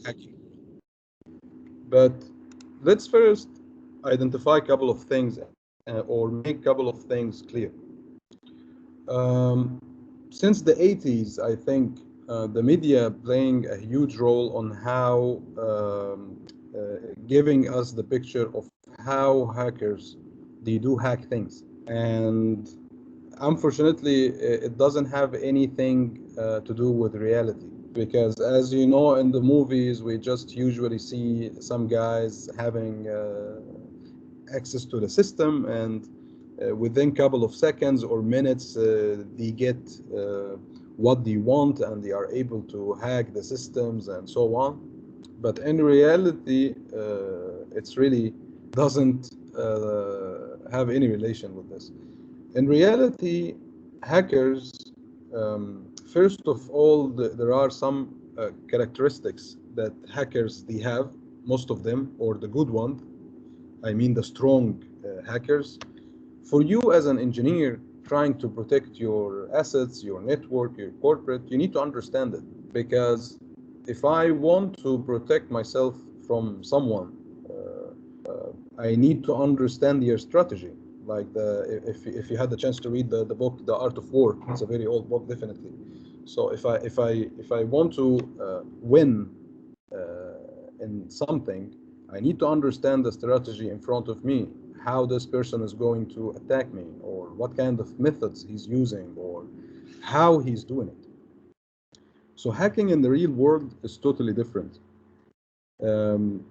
hacking. But let's first identify a couple of things or make a couple of things clear. Um, since the 80s, I think the media playing a huge role on how giving us the picture of how hackers they do hack things. And unfortunately, it doesn't have anything to do with reality. Because as you know, in the movies, we just usually see some guys having access to the system, and within a couple of seconds or minutes, they get what they want, and they are able to hack the systems and so on. But in reality, it's really doesn't have any relation with this. In reality, hackers, first of all, there are some characteristics that hackers they have, most of them, or the good ones. I mean the strong hackers. For you as an engineer trying to protect your assets, your network, your corporate, you need to understand it. Because if I want to protect myself from someone, I need to understand your strategy. Like if you had the chance to read the book, The Art of War, it's a very old book, definitely. So if I want to win in something, I need to understand the strategy in front of me, how this person is going to attack me, or what kind of methods he's using, or how he's doing it. So hacking in the real world is totally different. Um,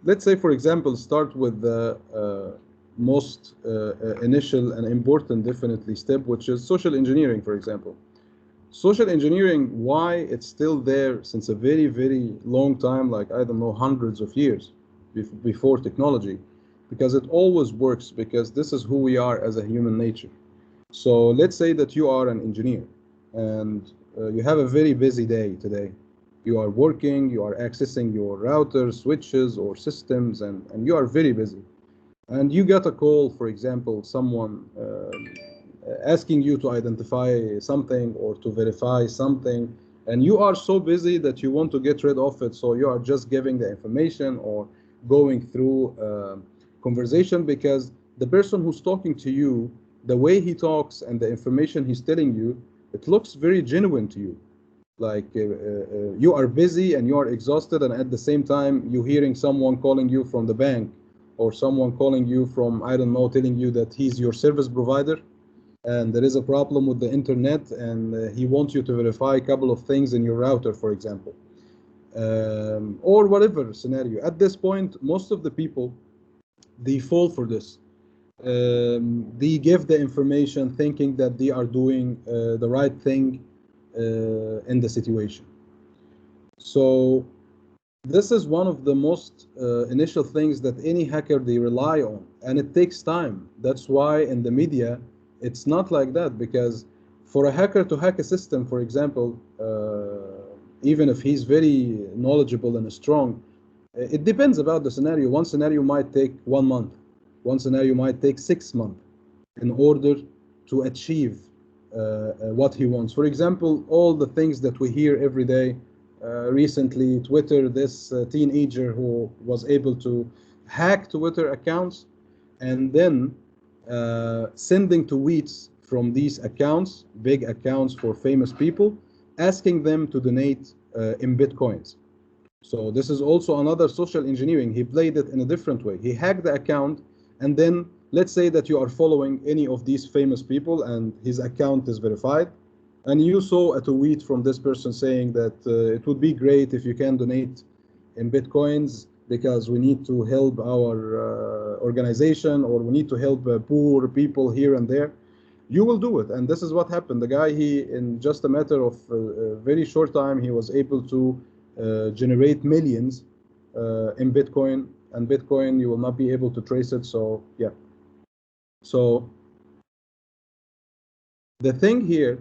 let's say, for example, start with the most initial and important, definitely, step, which is social engineering, for example. Social engineering, why it's still there since a very, very long time, like, I don't know, hundreds of years before technology, because it always works, because this is who we are as a human nature. So let's say that you are an engineer and you have a very busy day today. You are working, you are accessing your routers, switches, or systems, and you are very busy. And you get a call, for example, someone asking you to identify something or to verify something, and you are so busy that you want to get rid of it, so you are just giving the information or going through conversation, because the person who's talking to you, the way he talks and the information he's telling you, it looks very genuine to you. Like you are busy and you are exhausted, and at the same time you're hearing someone calling you from the bank, or someone calling you from, I don't know, telling you that he's your service provider and there is a problem with the internet, and he wants you to verify a couple of things in your router, for example, or whatever scenario. At this point, most of the people, they fall for this. They give the information thinking that they are doing the right thing in the situation. So this is one of the most initial things that any hacker they rely on, and it takes time. That's why in the media it's not like that, because for a hacker to hack a system, for example, even if he's very knowledgeable and strong, it depends about the scenario. One scenario might take 1 month, one scenario might take 6 months in order to achieve what he wants. For example, all the things that we hear every day. Recently, Twitter, this teenager who was able to hack Twitter accounts and then sending tweets from these accounts, big accounts for famous people, asking them to donate in Bitcoins. So this is also another social engineering. He played it in a different way. He hacked the account, and then let's say that you are following any of these famous people and his account is verified, and you saw a tweet from this person saying that it would be great if you can donate in Bitcoins because we need to help our organization, or we need to help poor people here and there. You will do it. And this is what happened. The guy, he, in just a matter of a very short time, he was able to generate millions in Bitcoin. And Bitcoin, you will not be able to trace it. So, yeah. So the thing here,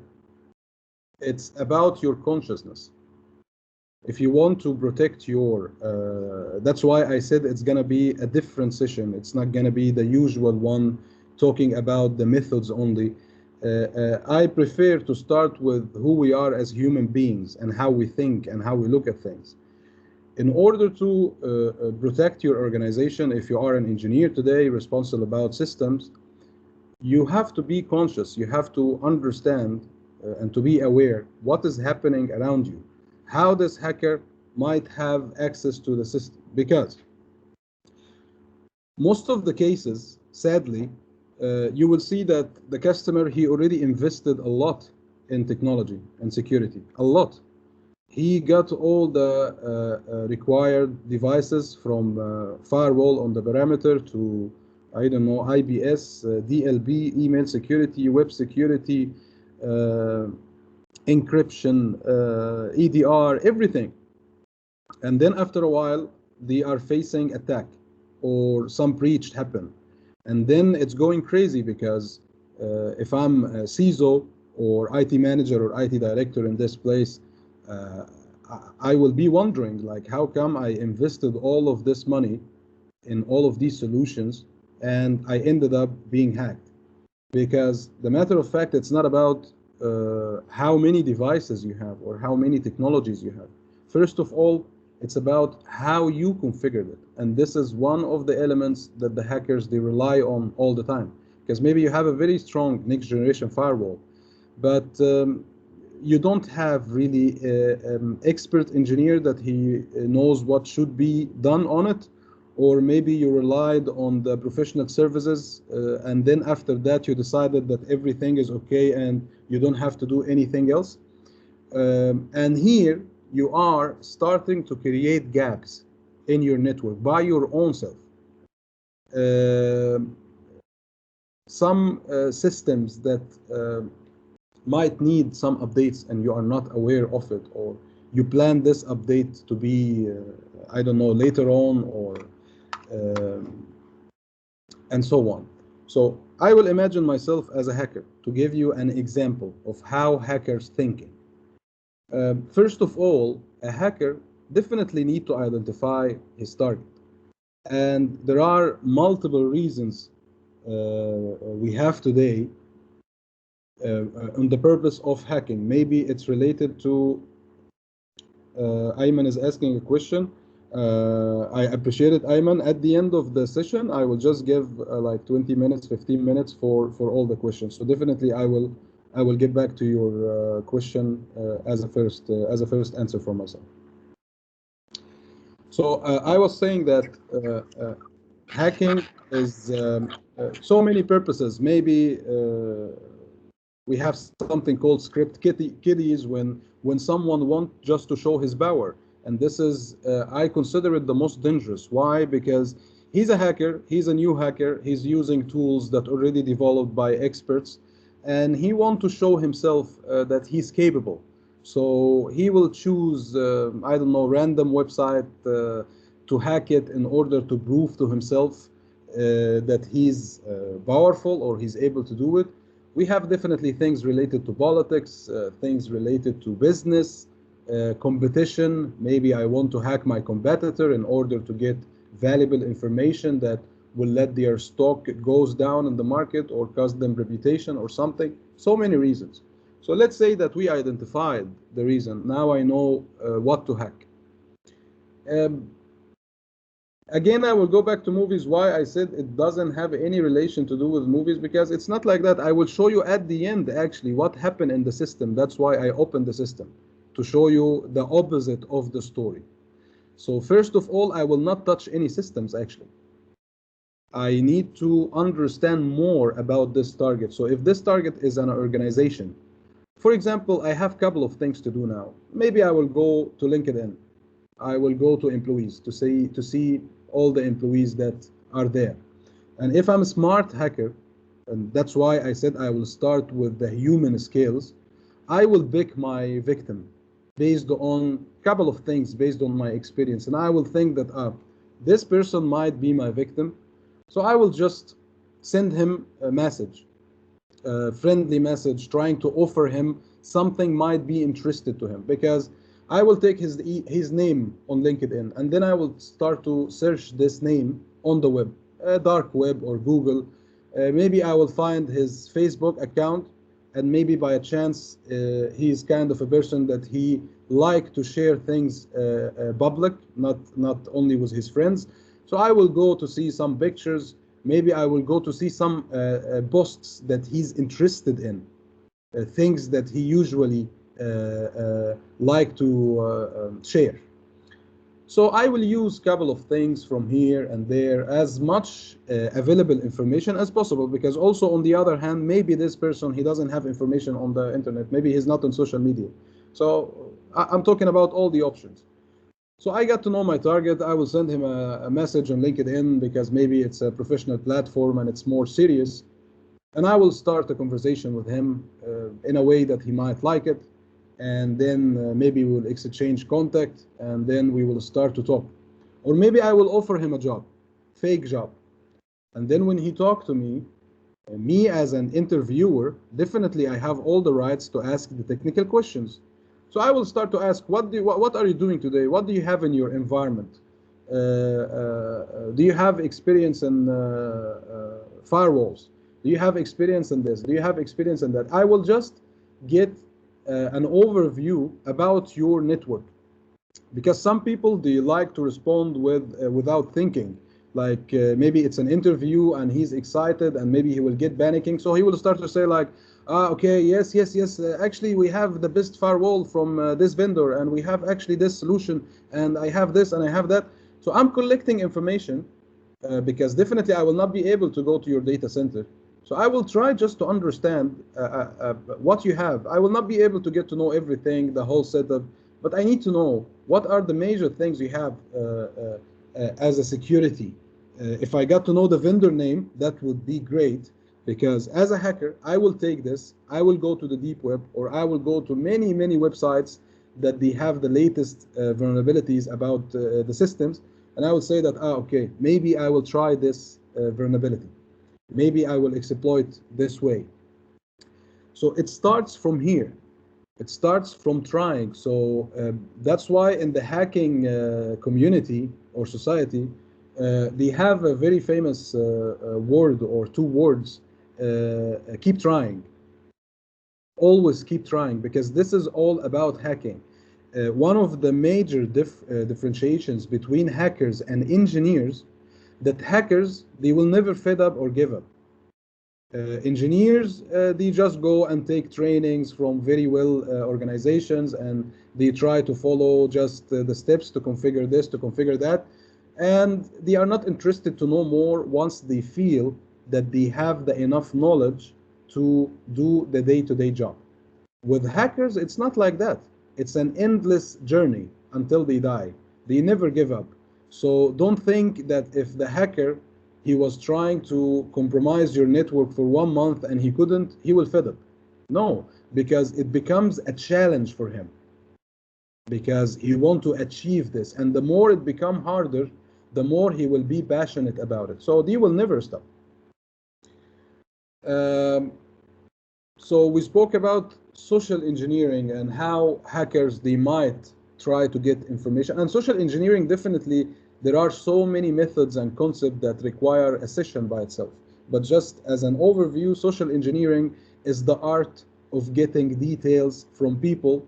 it's about your consciousness. If you want to protect your, that's why I said it's going to be a different session. It's not going to be the usual one talking about the methods only. I prefer to start with who we are as human beings and how we think and how we look at things. In order to protect your organization, if you are an engineer today responsible about systems, you have to be conscious, you have to understand and to be aware what is happening around you, how this hacker might have access to the system. Because most of the cases, sadly, you will see that the customer, he already invested a lot in technology and security, a lot. He got all the required devices from firewall on the perimeter to, I don't know, IBS, DLB, email security, web security, encryption, EDR, everything. And then after a while, they are facing attack or some breach happen. And then it's going crazy because if I'm a CISO or IT manager or IT director in this place, I will be wondering, like, how come I invested all of this money in all of these solutions and I ended up being hacked? Because the matter of fact, it's not about how many devices you have or how many technologies you have. First of all, it's about how you configured it. And this is one of the elements that the hackers, they rely on all the time. Because maybe you have a very strong next generation firewall, but you don't have really an expert engineer that he knows what should be done on it, or maybe you relied on the professional services and then after that you decided that everything is okay and you don't have to do anything else. And here you are starting to create gaps in your network by your own self. Some systems that might need some updates and you are not aware of it, or you plan this update to be, I don't know, later on, or and so on. So I will imagine myself as a hacker to give you an example of how hackers thinking. First of all, a hacker definitely need to identify his target. And there are multiple reasons we have today on the purpose of hacking. Maybe it's related to, Ayman is asking a question. I appreciate it, Ayman. At the end of the session, I will just give like 20 minutes, 15 minutes for all the questions. So definitely I will get back to your question as a first answer for myself. So I was saying that hacking is so many purposes. Maybe we have something called script kiddies when someone wants just to show his power. And this is, I consider it the most dangerous. Why? Because he's a hacker, he's a new hacker, he's using tools that already developed by experts, and he wants to show himself that he's capable. So he will choose, I don't know, random website to hack it in order to prove to himself that he's powerful or he's able to do it. We have definitely things related to politics, things related to business, competition. Maybe I want to hack my competitor in order to get valuable information that will let their stock goes down in the market or cost them reputation or something. So many reasons. So let's say that we identified the reason. Now I know what to hack. Again, I will go back to movies. Why I said it doesn't have any relation to do with movies, because it's not like that. I will show you at the end actually what happened in the system. That's why I opened the system, to show you the opposite of the story. So first of all, I will not touch any systems actually. I need to understand more about this target. So if this target is an organization, for example, I have a couple of things to do now. Maybe I will go to LinkedIn. I will go to employees to see all the employees that are there. And if I'm a smart hacker, and that's why I said I will start with the human skills, I will pick my victim based on a couple of things, based on my experience. And I will think that this person might be my victim. So I will just send him a message, a friendly message, trying to offer him something might be interested to him, because I will take his name on LinkedIn, and then I will start to search this name on the web, dark web or Google. Maybe I will find his Facebook account, and maybe by a chance he's kind of a person that he like to share things public, not only with his friends. So I will go to see some pictures. Maybe I will go to see some posts that he's interested in, things that he usually like to share. So I will use a couple of things from here and there, as much available information as possible, because also on the other hand, maybe this person, he doesn't have information on the internet. Maybe he's not on social media. So I'm talking about all the options. So I got to know my target. I will send him a message on LinkedIn, because maybe it's a professional platform and it's more serious. And I will start a conversation with him in a way that he might like it. And then maybe we'll exchange contact, and then we will start to talk. Or maybe I will offer him a job, fake job. And then when he talks to me, me as an interviewer, definitely I have all the rights to ask the technical questions. So I will start to ask, what are you doing today? What do you have in your environment? Do you have experience in firewalls? Do you have experience in this? Do you have experience in that? I will just get an overview about your network, because some people, they like to respond without thinking. Like maybe it's an interview and he's excited, and maybe he will get panicking, so he will start to say like, okay, yes, actually we have the best firewall from this vendor, and we have actually this solution, and I have this and I have that. So I'm collecting information because definitely I will not be able to go to your data center. So I will try just to understand what you have. I will not be able to get to know everything, the whole setup, but I need to know what are the major things you have as a security. If I got to know the vendor name, that would be great, because as a hacker, I will take this, I will go to the deep web, or I will go to many websites that they have the latest vulnerabilities about the systems, and I will say that, okay, maybe I will try this vulnerability. Maybe I will exploit this way. So it starts from here. It starts from trying. So that's why in the hacking community or society, they have a very famous word or two words, keep trying. Always keep trying, because this is all about hacking. One of the major differentiations between hackers and engineers, that hackers, they will never fed up or give up. Engineers, they just go and take trainings from very well organizations, and they try to follow just the steps to configure this, to configure that, and they are not interested to know more once they feel that they have the enough knowledge to do the day-to-day job. With hackers, it's not like that. It's an endless journey until they die. They never give up. So don't think that if the hacker, he was trying to compromise your network for 1 month and he couldn't, he will fed up. No, because it becomes a challenge for him, because he wants to achieve this. And the more it becomes harder, the more he will be passionate about it. So they will never stop. So we spoke about social engineering and how hackers, they might try to get information. And social engineering, definitely, there are so many methods and concepts that require a session by itself. But just as an overview, social engineering is the art of getting details from people,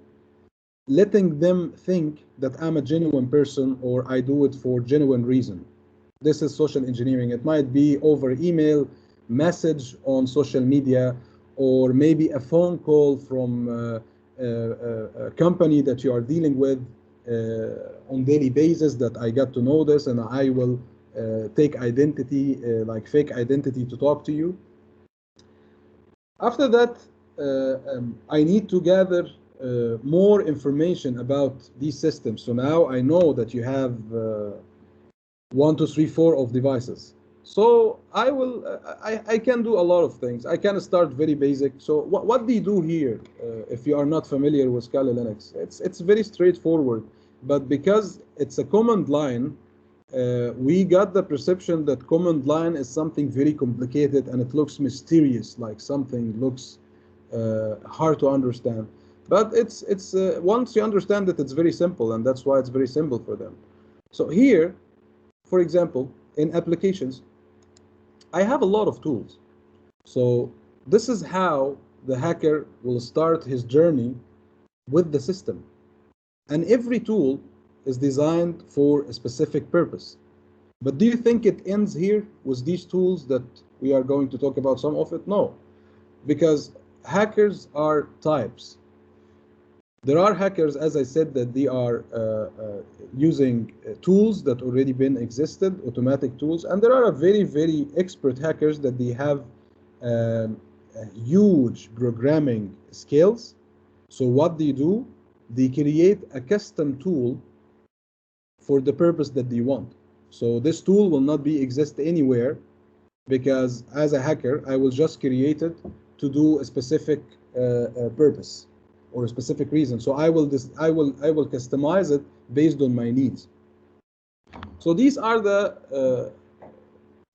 letting them think that I'm a genuine person or I do it for genuine reason. This is social engineering. It might be over email, message on social media, or maybe a phone call from a company that you are dealing with on daily basis, that I got to know this and I will take identity, like fake identity, to talk to you. After that, I need to gather more information about these systems. So now I know that you have 1, 2, 3, 4 of devices. So I can do a lot of things. I can start very basic. So what do you do here if you are not familiar with Kali Linux? It's very straightforward, but because it's a command line, we got the perception that command line is something very complicated and it looks mysterious, like something looks hard to understand. But it's once you understand it, it's very simple, and that's why it's very simple for them. So here, for example, in applications, I have a lot of tools. So this is how the hacker will start his journey with the system. And every tool is designed for a specific purpose. But do you think it ends here with these tools that we are going to talk about some of it? No, because hackers are types. There are hackers, as I said, that they are using tools that already been existed, automatic tools, and there are very, very expert hackers that they have huge programming skills. So what they do, they create a custom tool for the purpose that they want. So this tool will not be exist anywhere, because as a hacker, I will just create it to do a specific purpose or a specific reason. So I will customize it based on my needs. So these are the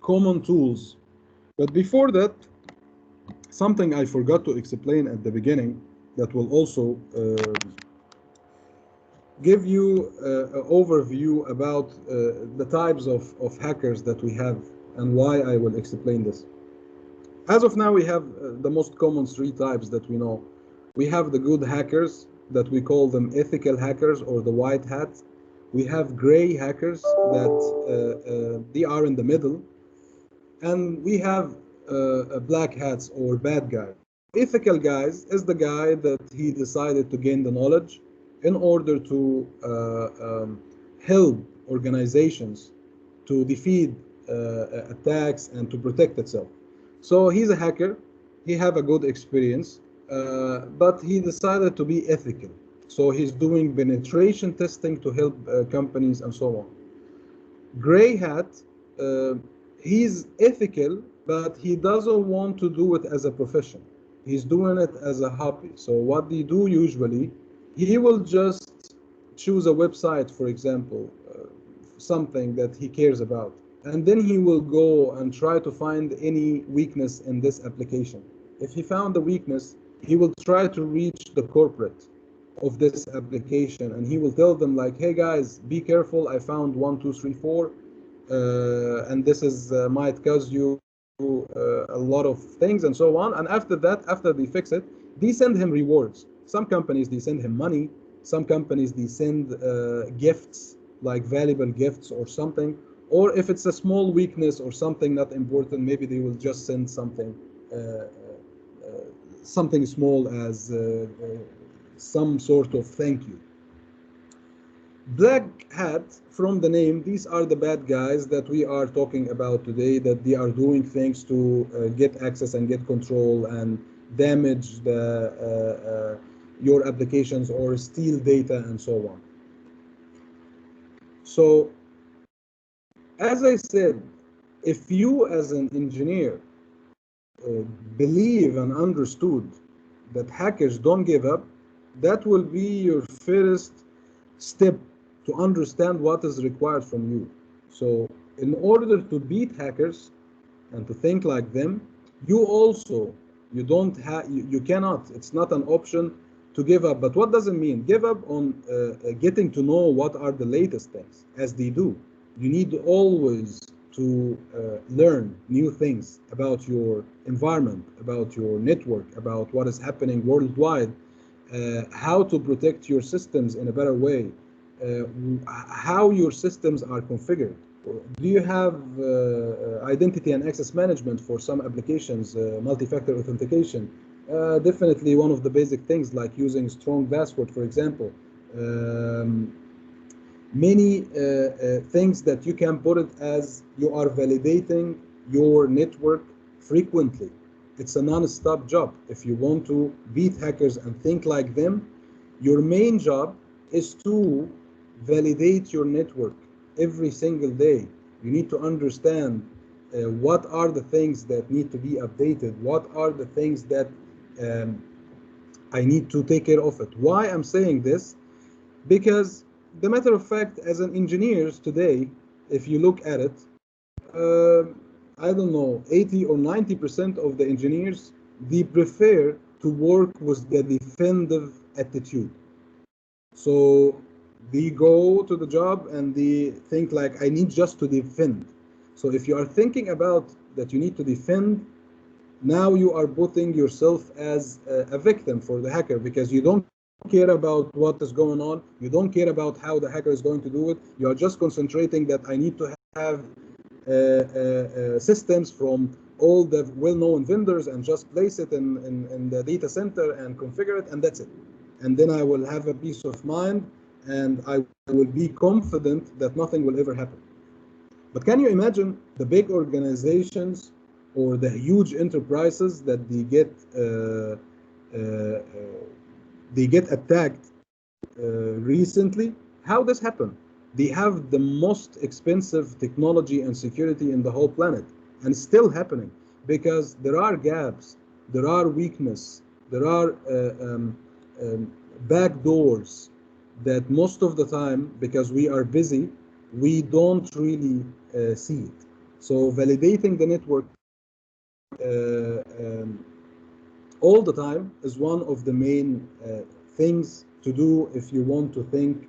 common tools. But before that, something I forgot to explain at the beginning that will also give you an overview about the types of hackers that we have and why I will explain this. As of now, we have the most common three types that we know. We have the good hackers, that we call them ethical hackers or the white hat. We have gray hackers that they are in the middle. And we have black hats or bad guys. Ethical guys is the guy that he decided to gain the knowledge in order to help organizations to defeat attacks and to protect itself. So he's a hacker, he have a good experience, but he decided to be ethical. So he's doing penetration testing to help companies and so on. Gray hat, he's ethical, but he doesn't want to do it as a profession. He's doing it as a hobby. So what they do usually, he will just choose a website, for example, something that he cares about. And then he will go and try to find any weakness in this application. If he found the weakness, he will try to reach the corporate of this application, and he will tell them like, hey guys, be careful, I found 1, 2, 3, 4, and this is might cause you a lot of things and so on. And after that, after they fix it, they send him rewards. Some companies, they send him money. Some companies, they send gifts, like valuable gifts or something. Or if it's a small weakness or something not important, maybe they will just send something something small as some sort of thank you. Black hat, from the name, these are the bad guys that we are talking about today, that they are doing things to get access and get control and damage the your applications or steal data and so on. So, as I said, if you as an engineer believe and understood that hackers don't give up, that will be your first step to understand what is required from you. So in order to beat hackers and to think like them, you don't have, you cannot, it's not an option to give up. But what does it mean? Give up on getting to know what are the latest things, as they do. You need always to learn new things about your environment, about your network, about what is happening worldwide, how to protect your systems in a better way, how your systems are configured. Do you have identity and access management for some applications, multi-factor authentication? Definitely one of the basic things, like using strong password, for example. Many things that you can put it as you are validating your network frequently. It's a non-stop job. If you want to beat hackers and think like them, your main job is to validate your network every single day. You need to understand what are the things that need to be updated, what are the things that I need to take care of it. Why I'm saying this? Because the matter of fact, as an engineers today, if you look at it, I don't know, 80 or 90% of the engineers, they prefer to work with the defensive attitude. So they go to the job and they think like, I need just to defend. So if you are thinking about that you need to defend, now you are putting yourself as a victim for the hacker, because you don't care about what is going on. You don't care about how the hacker is going to do it. You are just concentrating that I need to have systems from all the well-known vendors and just place it in the data center and configure it, and that's it. And then I will have a peace of mind, and I will be confident that nothing will ever happen. But can you imagine the big organizations or the huge enterprises that they get attacked recently? How this happened? They have the most expensive technology and security in the whole planet, and it's still happening because there are gaps, there are weakness, there are back doors that most of the time, because we are busy, we don't really see it. So validating the network all the time is one of the main things to do if you want to think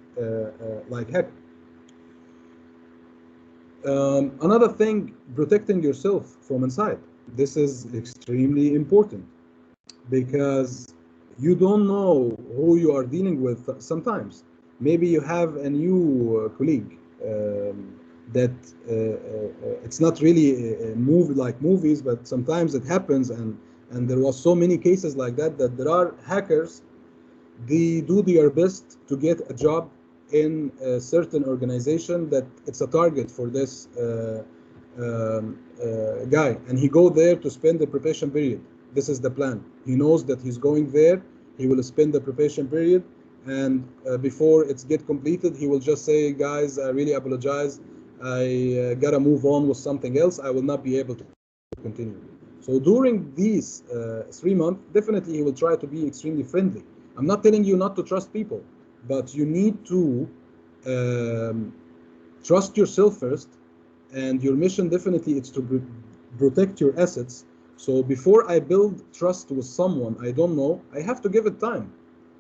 like hacker. Another thing, protecting yourself from inside. This is extremely important because you don't know who you are dealing with sometimes. Maybe you have a new colleague that it's not really a movie like movies, but sometimes it happens, and there was so many cases like that, that there are hackers, they do their best to get a job in a certain organization that it's a target for this guy, and he go there to spend the probation period. This is the plan. He knows that he's going there, he will spend the probation period, and before it's get completed, he will just say, guys, I really apologize, I gotta move on with something else, I will not be able to continue. So during these 3 months, definitely he will try to be extremely friendly. I'm not telling you not to trust people, but you need to trust yourself first, and your mission definitely is to protect your assets. So before I build trust with someone I don't know, I have to give it time.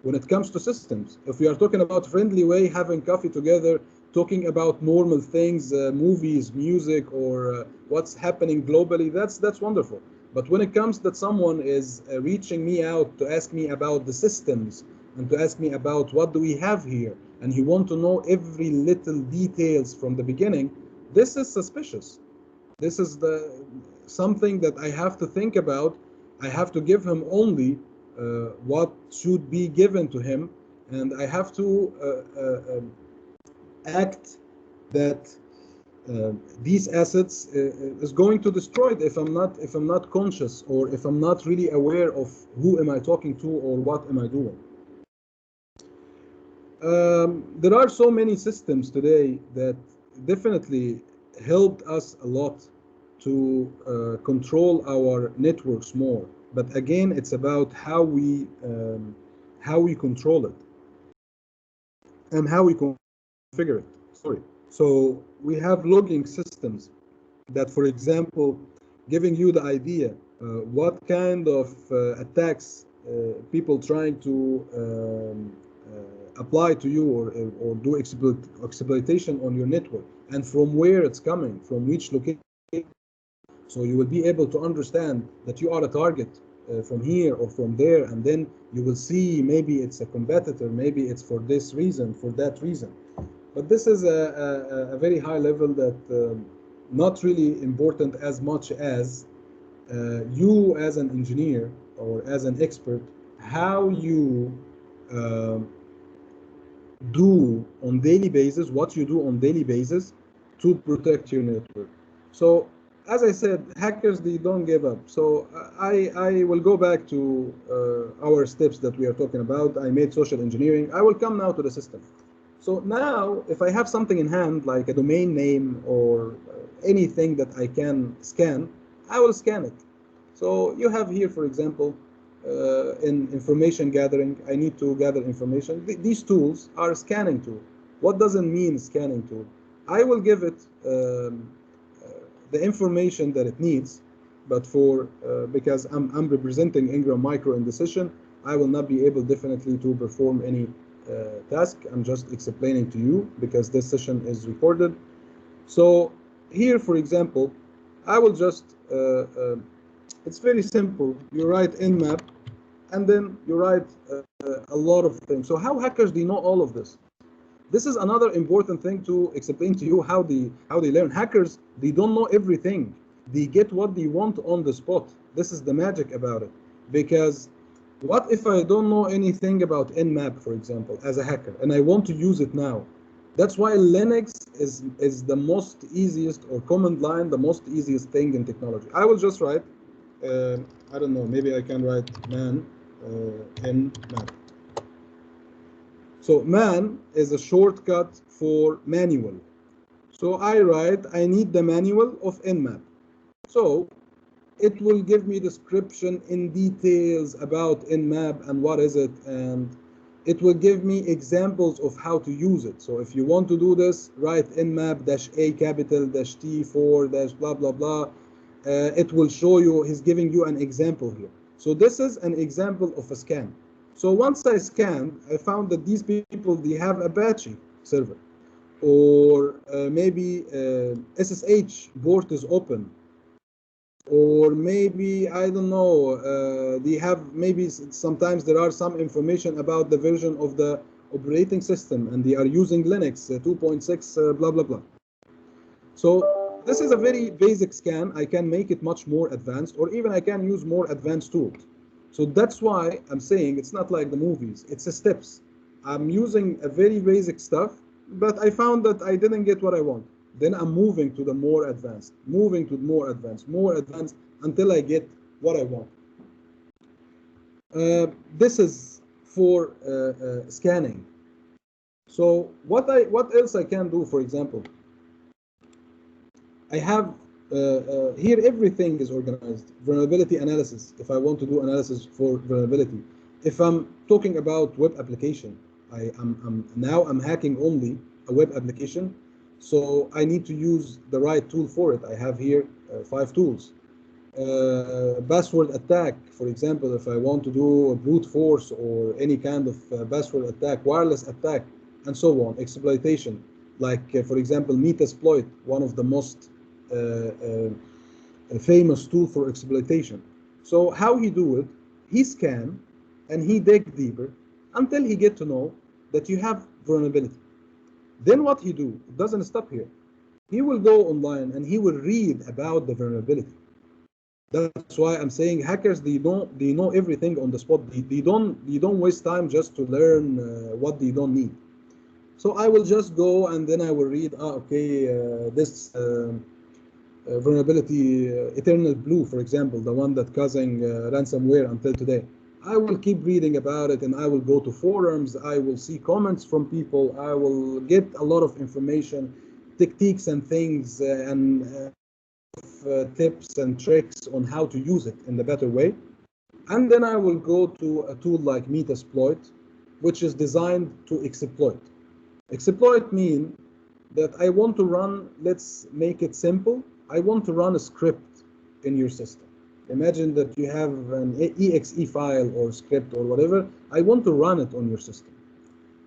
When it comes to systems, if we are talking about friendly way, having coffee together, talking about normal things, movies, music, or what's happening globally, that's wonderful. But when it comes that someone is reaching me out to ask me about the systems and to ask me about what do we have here, and he want to know every little details from the beginning, this is suspicious. This is something that I have to think about. I have to give him only what should be given to him, and I have to act that these assets is going to destroy it if I'm not conscious, or if I'm not really aware of who am I talking to or what am I doing. There are so many systems today that definitely helped us a lot to control our networks more. But again, it's about how we control it and how we configure it. Sorry. So we have logging systems that, for example, giving you the idea what kind of attacks people trying to apply to you, or do exploitation on your network, and from where it's coming, from which location. So you will be able to understand that you are a target from here or from there, and then you will see maybe it's a competitor, maybe it's for this reason, for that reason. But this is a very high level that not really important as much as you as an engineer or as an expert, how you do on daily basis, what you do on daily basis to protect your network. So as I said, hackers, they don't give up. So I will go back to our steps that we are talking about. I made social engineering. I will come now to the system. So now, if I have something in hand, like a domain name or anything that I can scan, I will scan it. So you have here, for example, in information gathering, I need to gather information. These tools are scanning tool. What does it mean scanning tool? I will give it the information that it needs, but for because I'm representing Ingram Micro in the session, I will not be able definitely to perform any task. I'm just explaining to you because this session is recorded. So here, for example, I will just It's very simple. You write nmap, and then you write a lot of things. So how hackers they know all of this? This is another important thing to explain to you how they learn. Hackers, they don't know everything. They get what they want on the spot. This is the magic about it. Because what if I don't know anything about nmap, for example, as a hacker, and I want to use it now? That's why Linux is the most easiest, or command line, the most easiest thing in technology. I will just write, I don't know, maybe I can write man nmap. So man is a shortcut for manual. So I write, I need the manual of nmap. So it will give me description in details about nmap and what is it, and it will give me examples of how to use it. So if you want to do this, write nmap-a capital -t4 blah blah blah. It will show you, he's giving you an example here. So this is an example of a scan. So once I scanned, I found that these people, they have Apache server, or maybe SSH port is open, or maybe, I don't know, they have, maybe sometimes there are some information about the version of the operating system, and they are using Linux 2.6 blah blah blah. So this is a very basic scan. I can make it much more advanced, or even I can use more advanced tools. So that's why I'm saying it's not like the movies, it's a steps. I'm using a very basic stuff, but I found that I didn't get what I want. Then I'm moving to the more advanced, moving to more advanced, until I get what I want. This is for scanning. So what else I can do, for example? I have here everything is organized. Vulnerability analysis, if I want to do analysis for vulnerability. If I'm talking about web application, now I'm hacking only a web application, so I need to use the right tool for it. I have here 5 tools. Password attack, for example, if I want to do a brute force or any kind of password attack, wireless attack, and so on. Exploitation, like for example, Metasploit, one of the most famous tool for exploitation. So how he do it? He scan and he dig deeper until he get to know that you have vulnerability. Then what he do? It doesn't stop here. He will go online and he will read about the vulnerability. That's why I'm saying hackers, they know everything on the spot. They don't waste time just to learn what they don't need. So I will just go and then I will read, okay, this vulnerability, Eternal Blue, for example, the one that causing ransomware until today. I will keep reading about it, and I will go to forums. I will see comments from people. I will get a lot of information, techniques and things, and tips and tricks on how to use it in the better way. And then I will go to a tool like Metasploit, which is designed to exploit. Exploit mean that I want to run, let's make it simple, I want to run a script in your system. Imagine that you have an exe file or script or whatever. I want to run it on your system.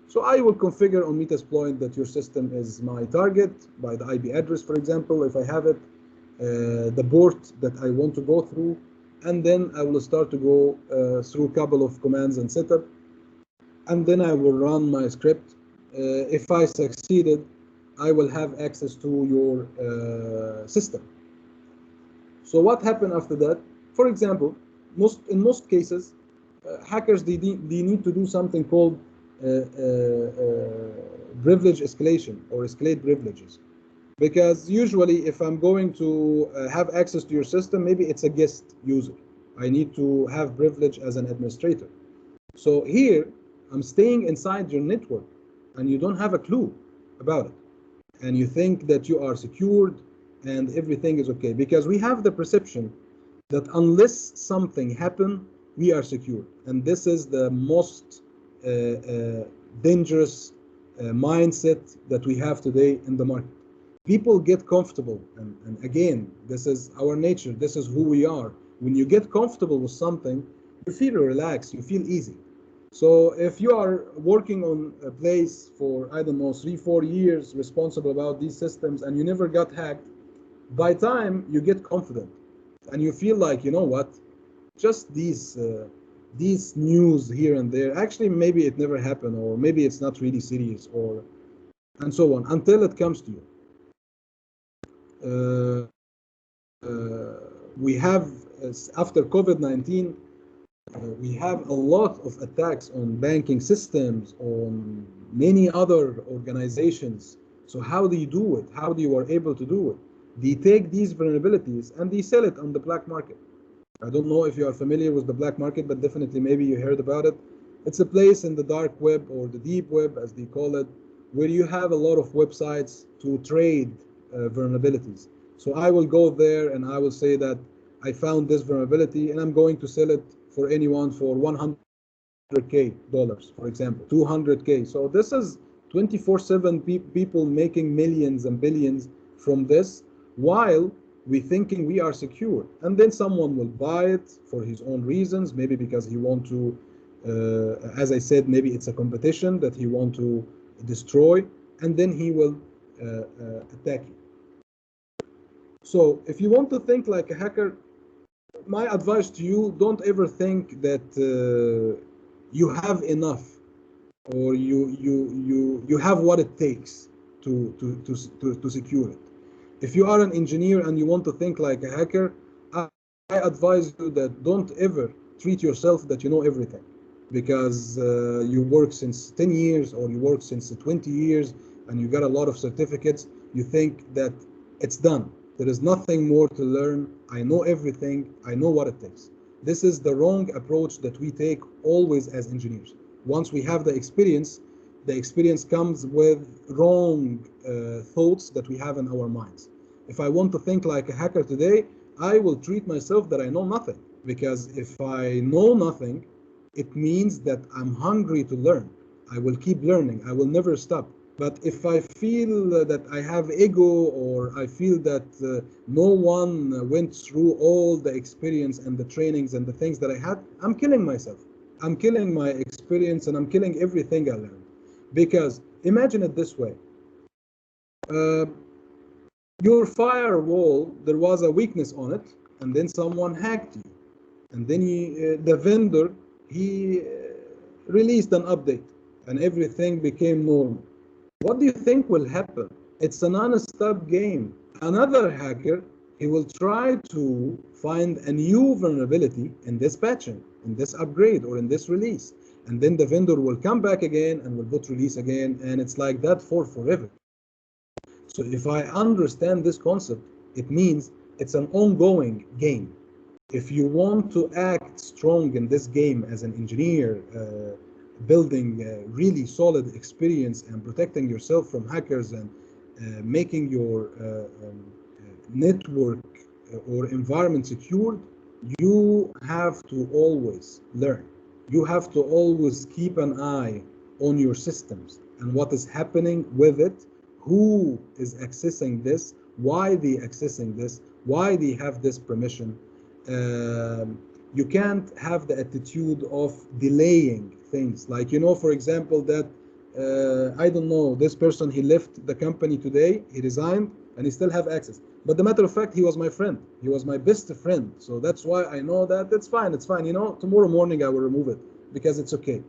So I will configure on Metasploit that your system is my target by the IP address, for example, if I have it, the port that I want to go through, and then I will start to go through a couple of commands and setup, and then I will run my script. If I succeeded, I will have access to your system. So what happened after that? For example, in most cases, hackers, they need to do something called privilege escalation, or escalate privileges. Because usually if I'm going to have access to your system, maybe it's a guest user. I need to have privilege as an administrator. So here, I'm staying inside your network, and you don't have a clue about it. And you think that you are secured and everything is okay. Because we have the perception that unless something happens, we are secure. And this is the most dangerous mindset that we have today in the market. People get comfortable, and again, this is our nature, this is who we are. When you get comfortable with something, you feel relaxed, you feel easy. So if you are working on a place for, I don't know, 3-4 years, responsible about these systems, and you never got hacked, by time you get confident. and you feel like, you know what, just these news here and there, actually maybe it never happened, or maybe it's not really serious, or and so on, until it comes to you. We have, after COVID-19, we have a lot of attacks on banking systems, on many other organizations. So how do you do it? How do you are able to do it? They take these vulnerabilities and they sell it on the black market. I don't know if you are familiar with the black market, but definitely maybe you heard about it. It's a place in the dark web, or the deep web as they call it, where you have a lot of websites to trade vulnerabilities. So I will go there and I will say that I found this vulnerability and I'm going to sell it for anyone for $100K, for example, 200K. So this is 24/7 people making millions and billions from this, while we thinking we are secure. And then someone will buy it for his own reasons, maybe because he want to, as I said, maybe it's a competition that he want to destroy, and then he will attack you. So if you want to think like a hacker, my advice to you, don't ever think that you have enough, or you have what it takes to secure it. If you are an engineer and you want to think like a hacker, I advise you that don't ever treat yourself that you know everything, because you work since 10 years or you work since 20 years and you got a lot of certificates. You think that it's done. There is nothing more to learn. I know everything. I know what it takes. This is the wrong approach that we take always as engineers. Once we have the experience comes with wrong thoughts that we have in our minds. If I want to think like a hacker today, I will treat myself that I know nothing, because if I know nothing, it means that I'm hungry to learn. I will keep learning. I will never stop. But if I feel that I have ego, or I feel that no one went through all the experience and the trainings and the things that I had, I'm killing myself. I'm killing my experience and I'm killing everything I learned. Because imagine it this way. Uh, your firewall, there was a weakness on it, and then someone hacked you. And then the vendor, he released an update, and everything became normal. What do you think will happen? It's a non-stop game. Another hacker, he will try to find a new vulnerability in this patching, in this upgrade, or in this release. And then the vendor will come back again and will put release again, and it's like that for forever. So if I understand this concept, it means it's an ongoing game. If you want to act strong in this game as an engineer, building a really solid experience and protecting yourself from hackers, and making your network or environment secured, you have to always learn. You have to always keep an eye on your systems and what is happening with it, who is accessing this, why they accessing this, why they have this permission. You can't have the attitude of delaying things. Like, you know, for example, that I don't know, this person, he left the company today, he resigned, and he still have access. But the matter of fact, he was my friend. He was my best friend. So that's why I know that it's fine. It's fine. You know, tomorrow morning I will remove it because it's okay.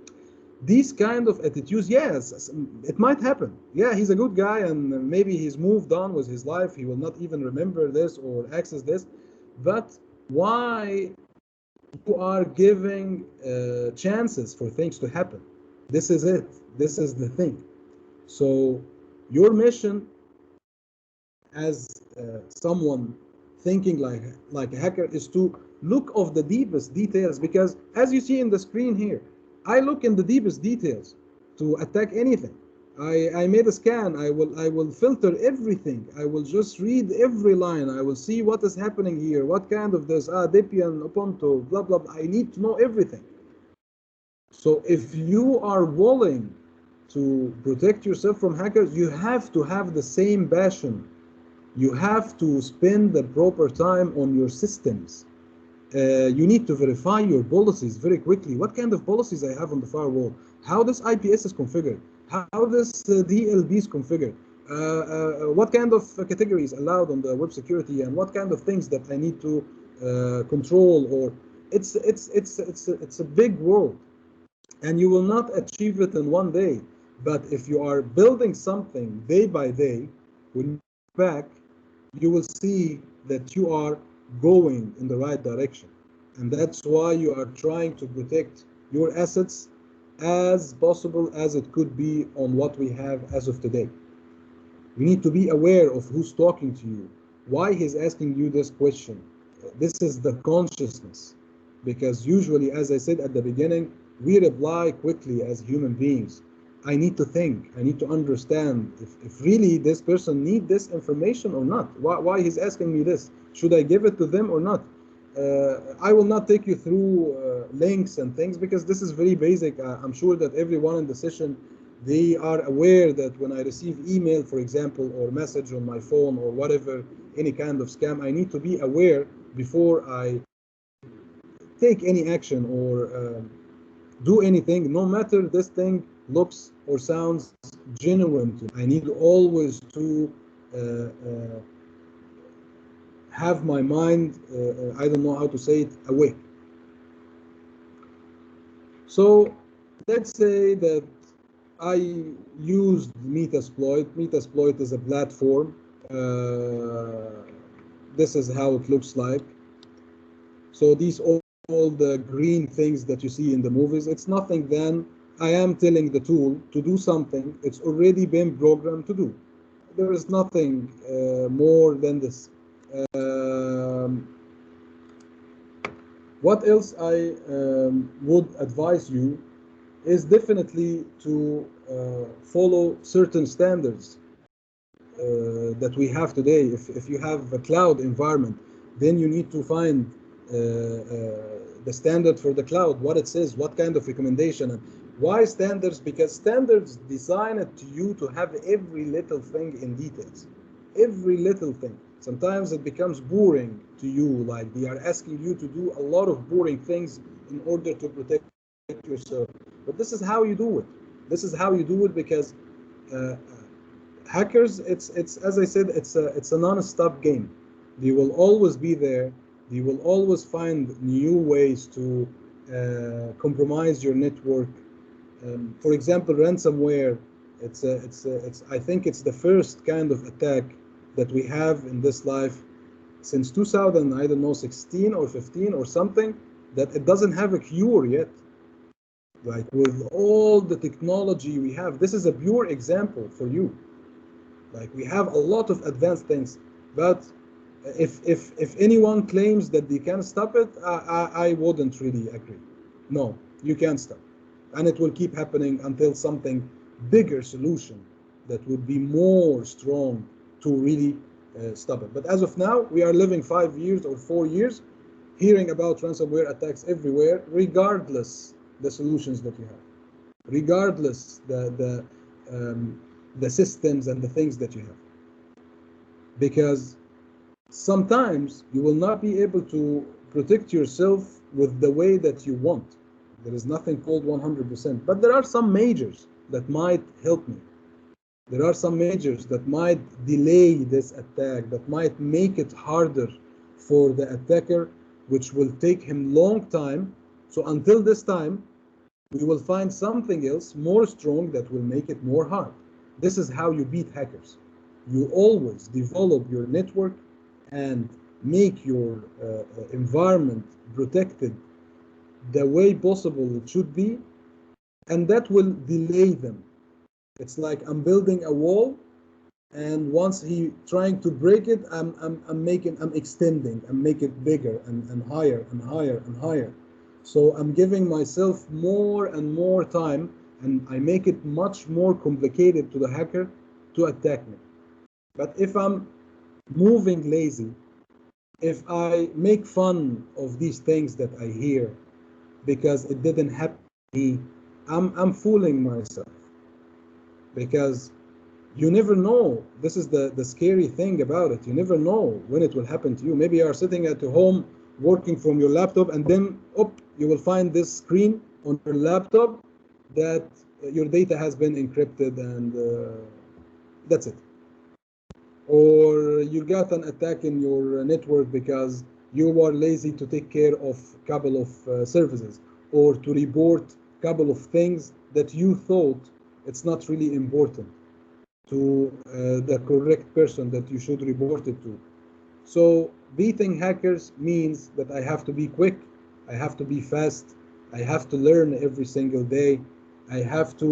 These kind of attitudes, yes, it might happen. Yeah, he's a good guy, and maybe he's moved on with his life. He will not even remember this or access this. But why you are giving chances for things to happen? This is it. This is the thing. So your mission as someone thinking like a hacker is to look of the deepest details, because as you see in the screen here, I look in the deepest details to attack anything. I made a scan. I will filter everything. I will just read every line. I will see what is happening here, what kind of this, Debian, Ubuntu, blah, blah, blah. I need to know everything. So if you are willing to protect yourself from hackers, you have to have the same passion. You have to spend the proper time on your systems. You need to verify your policies very quickly. What kind of policies I have on the firewall? How this IPS is configured? How this DLB is configured? What kind of categories allowed on the web security, and what kind of things that I need to control, or it's a big world, and you will not achieve it in one day. But if you are building something day by day, when you look back, you will see that you are going in the right direction. And that's why you are trying to protect your assets as possible as it could be on what we have as of today. You need to be aware of who's talking to you, why he's asking you this question. This is the consciousness. Because usually, as I said at the beginning, we reply quickly as human beings. I need to think, I need to understand if really this person needs this information or not. Why he's asking me this? Should I give it to them or not? I will not take you through links and things because this is very basic. I'm sure that everyone in the session, they are aware that when I receive email, for example, or message on my phone or whatever, any kind of scam, I need to be aware before I take any action or do anything, no matter this thing looks or sounds genuine to me. I need always to have my mind, I don't know how to say it, awake. So let's say that I used Metasploit. Metasploit is a platform. This is how it looks like. So these all the green things that you see in the movies, it's nothing than I am telling the tool to do something it's already been programmed to do. There is nothing more than this. What else I would advise you is definitely to follow certain standards that we have today. If you have a cloud environment, then you need to find the standard for the cloud, what it says, what kind of recommendation. And why standards? Because standards design it to you to have every little thing in details, every little thing. Sometimes it becomes boring to you, like they are asking you to do a lot of boring things in order to protect yourself. But this is how you do it. This is how you do it because hackers, it's as I said, it's a non-stop game. They will always be there. They will always find new ways to compromise your network. For example, ransomware. I think it's the first kind of attack that we have in this life since 2000, I don't know, 16 or 15 or something, that it doesn't have a cure yet. Like with all the technology we have, this is a pure example for you. Like we have a lot of advanced things, but if anyone claims that they can stop it, I wouldn't really agree. No, you can't stop, and it will keep happening until something bigger solution that would be more strong to really stop it. But as of now, we are living 5 years or 4 years, hearing about ransomware attacks everywhere, regardless the solutions that you have, regardless the systems and the things that you have, because sometimes you will not be able to protect yourself with the way that you want. There is nothing called 100%, but there are some measures that might help me. There are some measures that might delay this attack, that might make it harder for the attacker, which will take him long time. So until this time, we will find something else more strong that will make it more hard. This is how you beat hackers. You always develop your network and make your environment protected the way possible it should be, and that will delay them. It's like I'm building a wall, and once he trying to break it, I'm extending, I'm making it bigger and higher and higher and higher. So I'm giving myself more and more time, and I make it much more complicated to the hacker to attack me. But if I'm moving lazy, if I make fun of these things that I hear because it didn't happen to me, I'm fooling myself. Because you never know. This is the scary thing about it. You never know when it will happen to you. Maybe you are sitting at home working from your laptop, and then you will find this screen on your laptop that your data has been encrypted, and that's it. Or you got an attack in your network because You are lazy to take care of a couple of services, or to report a couple of things that you thought it's not really important to the correct person that you should report it to. So beating hackers means that I have to be quick, I have to be fast, I have to learn every single day, I have to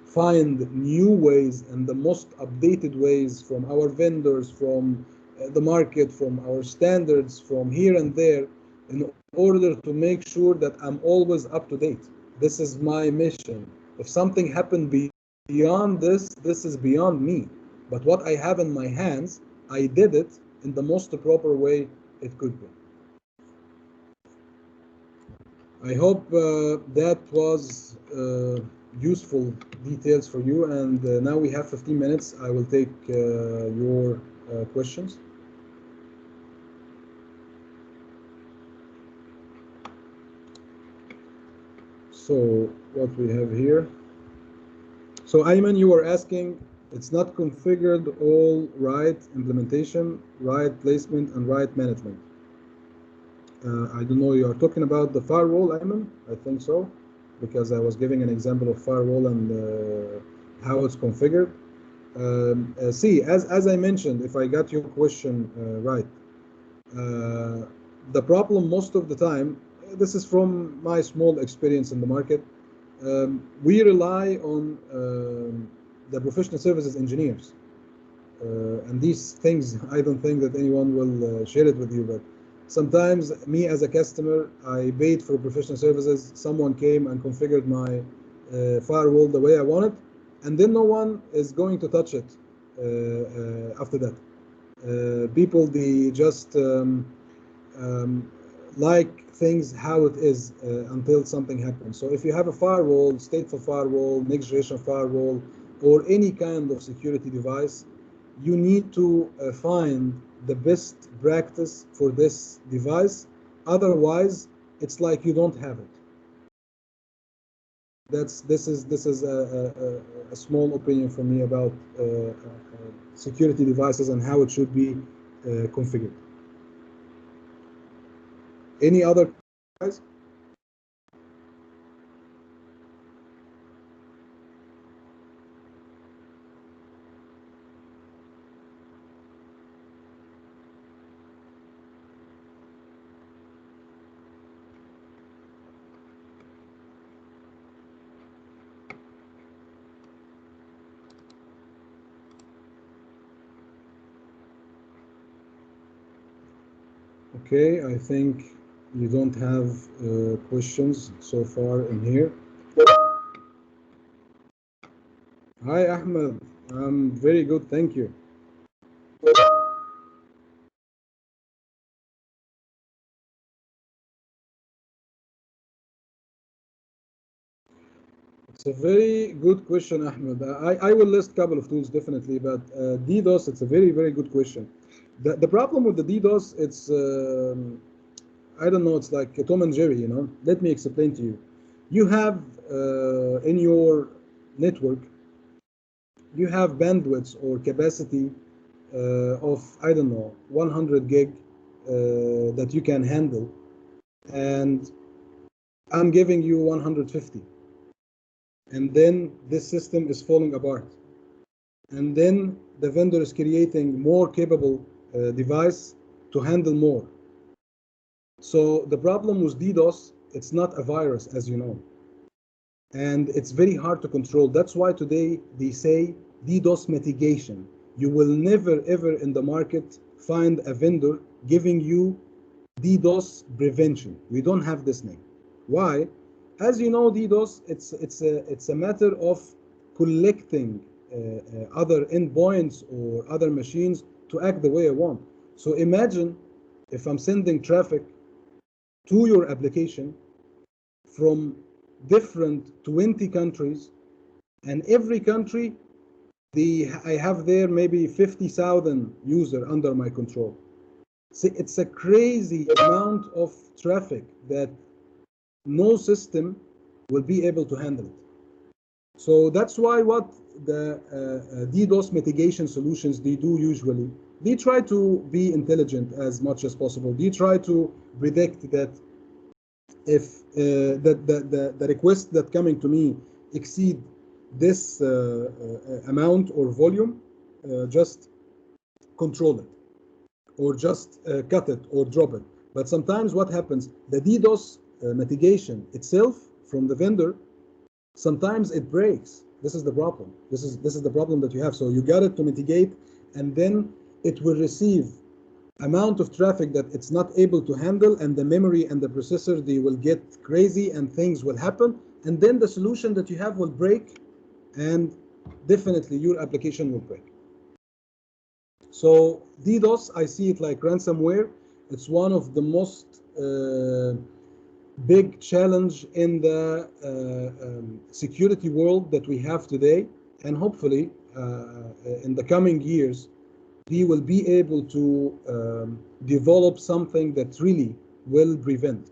find new ways and the most updated ways from our vendors, from the market, from our standards, from here and there, in order to make sure that I'm always up to date. This is my mission. If something happened beyond this, this is beyond me. But what I have in my hands, I did it in the most proper way it could be. I hope that was useful details for you. And now we have 15 minutes. I will take your questions. So what we have here. So Ayman, you were asking, it's not configured all right, implementation, right placement, and right management. I don't know, you are talking about the firewall, Ayman? I think so, because I was giving an example of firewall and how it's configured. See, as I mentioned, if I got your question right, the problem most of the time, this is from my small experience in the market, we rely on the professional services engineers. And these things, I don't think that anyone will share it with you, but sometimes me as a customer, I paid for professional services, someone came and configured my firewall the way I want it, and then no one is going to touch it after that. People, they just like things how it is until something happens. So if you have a firewall, stateful firewall, next generation firewall, or any kind of security device, you need to find the best practice for this device. Otherwise, it's like you don't have it. This is a small opinion from me about security devices and how it should be configured. Any other guys? Okay, I think you don't have questions so far in here. Hi, Ahmed. I'm very good, thank you. It's a very good question, Ahmed. I will list a couple of tools definitely, but DDoS, it's a very, very good question. The problem with the DDoS, it's, I don't know, it's like a Tom and Jerry, you know. Let me explain to you. You have in your network, you have bandwidths or capacity of, I don't know, 100 gig that you can handle, and I'm giving you 150. And then this system is falling apart. And then the vendor is creating more capable device to handle more. So the problem with DDoS, it's not a virus, as you know. And it's very hard to control. That's why today they say DDoS mitigation. You will never, ever in the market find a vendor giving you DDoS prevention. We don't have this name. Why? As you know, DDoS, it's a matter of collecting other endpoints or other machines to act the way I want. So imagine if I'm sending traffic to your application from different 20 countries, and every country, I have there maybe 50,000 users under my control. So it's a crazy amount of traffic that no system will be able to handle it. So that's why what the DDoS mitigation solutions they do usually, they try to be intelligent as much as possible. They try to predict that if the request that coming to me exceed this amount or volume, just control it or just cut it or drop it. But sometimes what happens, the DDoS mitigation itself from the vendor, sometimes it breaks. This is the problem. This is the problem that you have. So you got it to mitigate, and then it will receive amount of traffic that it's not able to handle, and the memory and the processor, they will get crazy and things will happen, and then the solution that you have will break, and definitely your application will break. So DDoS, I see it like ransomware. It's one of the most big challenge in the security world that we have today, and hopefully in the coming years we will be able to develop something that really will prevent.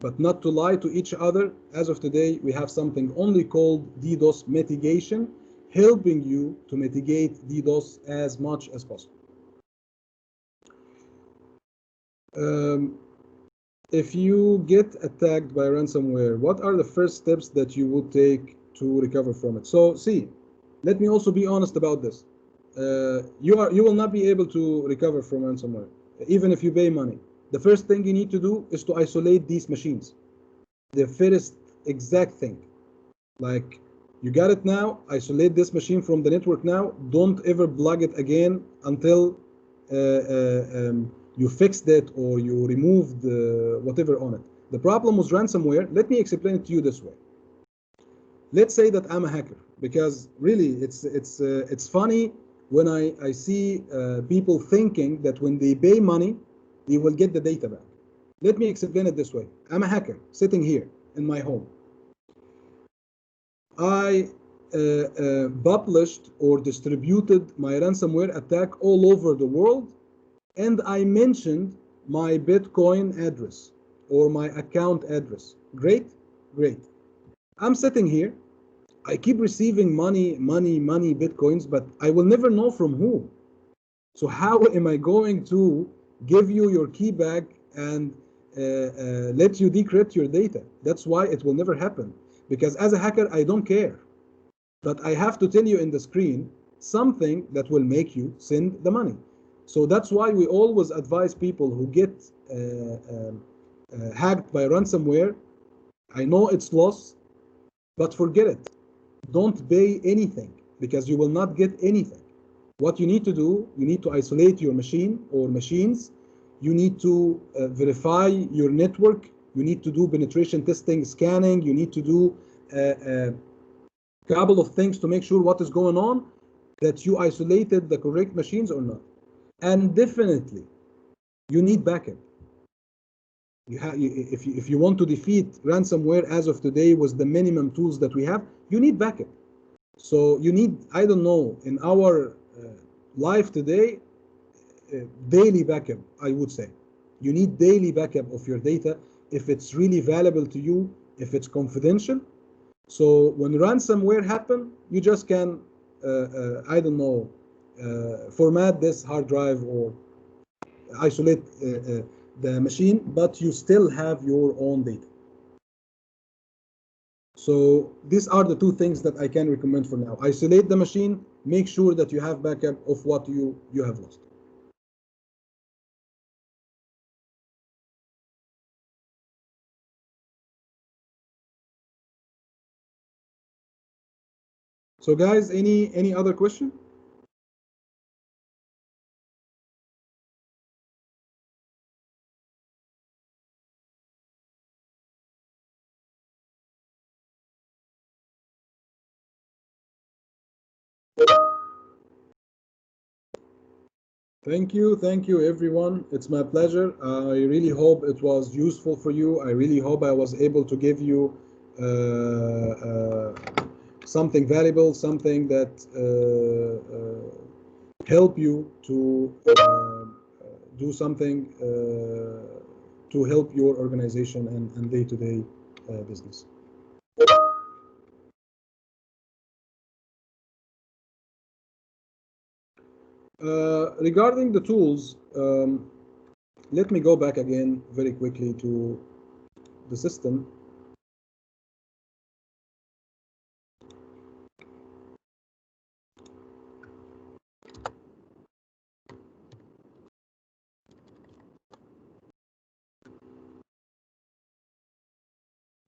But not to lie to each other, as of today, we have something only called DDoS mitigation, helping you to mitigate DDoS as much as possible. Um, if you get attacked by ransomware, what are the first steps that you would take to recover from it? So, see, let me also be honest about this. You will not be able to recover from ransomware, even if you pay money. The first thing you need to do is to isolate these machines. The first exact thing. Like, you got it now, isolate this machine from the network now. Don't ever plug it again until you fixed it or you removed whatever on it. The problem with ransomware, let me explain it to you this way. Let's say that I'm a hacker, because really it's funny when I see people thinking that when they pay money, they will get the data back. Let me explain it this way. I'm a hacker sitting here in my home. I published or distributed my ransomware attack all over the world, and I mentioned my Bitcoin address or my account address. Great, great. I'm sitting here. I keep receiving money, Bitcoins, but I will never know from who. So how am I going to give you your key back and let you decrypt your data? That's why it will never happen. Because as a hacker, I don't care. But I have to tell you in the screen something that will make you send the money. So that's why we always advise people who get hacked by ransomware. I know it's loss, but forget it. Don't pay anything, because you will not get anything. What you need to do, you need to isolate your machine or machines. You need to verify your network. You need to do penetration testing, scanning. You need to do a couple of things to make sure what is going on, that you isolated the correct machines or not. And definitely, you need backup. If you want to defeat ransomware as of today with the minimum tools that we have, you need backup. So you need, I don't know, in our life today, daily backup, I would say. You need daily backup of your data if it's really valuable to you, if it's confidential. So when ransomware happen, you just can, I don't know, format this hard drive or isolate the machine, but you still have your own data. So these are the two things that I can recommend for now. Isolate the machine, make sure that you have backup of what you have lost. So guys, any other question? Thank you everyone. It's my pleasure. I really hope it was useful for you. I really hope I was able to give you something valuable, something that help you to do something to help your organization and day-to-day business. Regarding the tools, let me go back again very quickly to the system.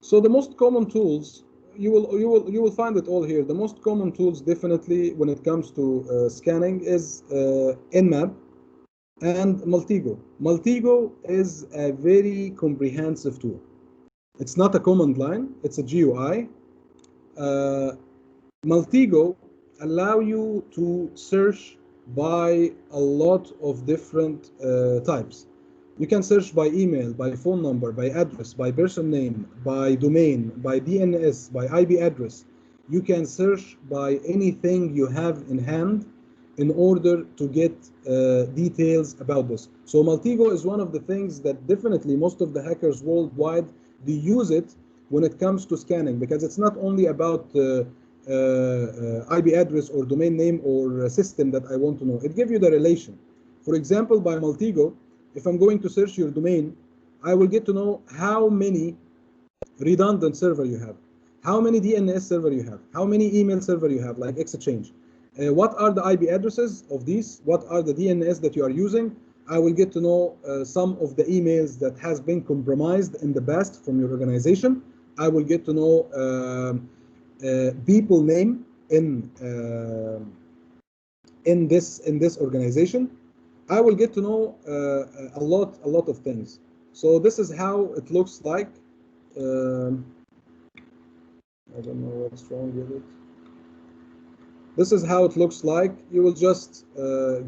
So the most common tools, you will find it all here. The most common tools, definitely, when it comes to scanning, is Nmap and Multigo. Multigo is a very comprehensive tool. It's not a command line; it's a GUI. Multigo allow you to search by a lot of different types. You can search by email, by phone number, by address, by person name, by domain, by DNS, by IP address. You can search by anything you have in hand in order to get details about this. So Multigo is one of the things that definitely most of the hackers worldwide, they use it when it comes to scanning, because it's not only about IP address or domain name or system that I want to know. It gives you the relation. For example, by Multigo, if I'm going to search your domain, I will get to know how many redundant server you have, how many DNS server you have, how many email server you have, like Exchange. What are the IP addresses of these? What are the DNS that you are using? I will get to know some of the emails that has been compromised in the past from your organization. I will get to know people name in this organization. I will get to know a lot of things. So this is how it looks like. I don't know what's wrong with it. This is how it looks like. You will just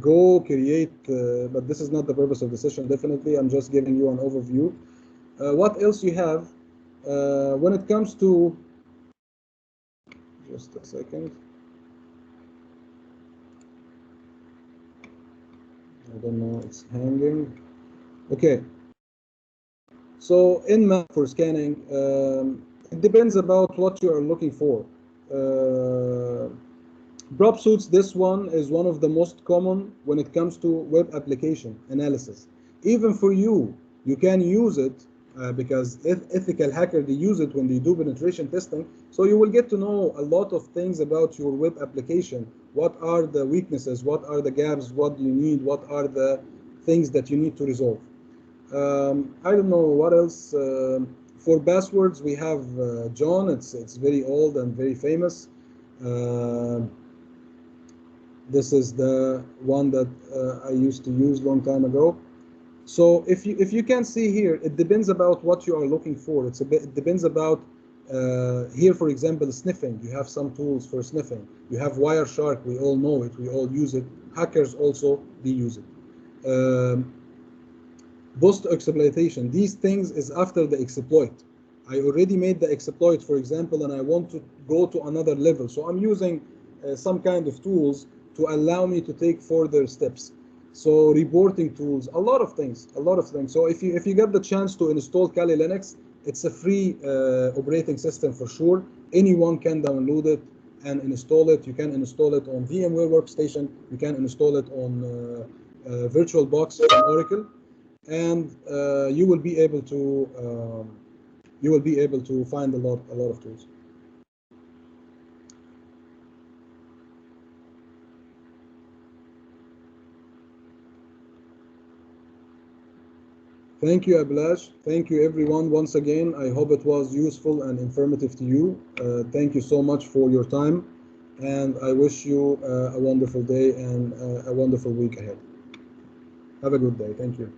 go create, but this is not the purpose of the session, definitely. I'm just giving you an overview. What else you have when it comes to, just a second. I don't know, it's hanging. Okay. So Nmap for scanning, it depends about what you are looking for. Prop suits, this one is one of the most common when it comes to web application analysis. Even for you, you can use it because ethical hackers, they use it when they do penetration testing. So you will get to know a lot of things about your web application. What are the weaknesses? What are the gaps? What do you need? What are the things that you need to resolve? I don't know what else. For passwords, we have John. It's very old and very famous. This is the one that I used to use long time ago. So if you can see here, it depends about what you are looking for. It depends about here, for example, sniffing. You have some tools for sniffing. You have Wireshark. We all know it. We all use it. Hackers also, they use it. Post exploitation. These things is after the exploit. I already made the exploit, for example, and I want to go to another level. So I'm using some kind of tools to allow me to take further steps. So reporting tools, a lot of things. So if you get the chance to install Kali Linux, it's a free operating system for sure. Anyone can download it and install it. You can install it on VMware Workstation. You can install it on VirtualBox from Oracle, and you will be able to find a lot of tools. Thank you, Ablash. Thank you, everyone. Once again, I hope it was useful and informative to you. Thank you so much for your time, and I wish you a wonderful day and a wonderful week ahead. Have a good day. Thank you.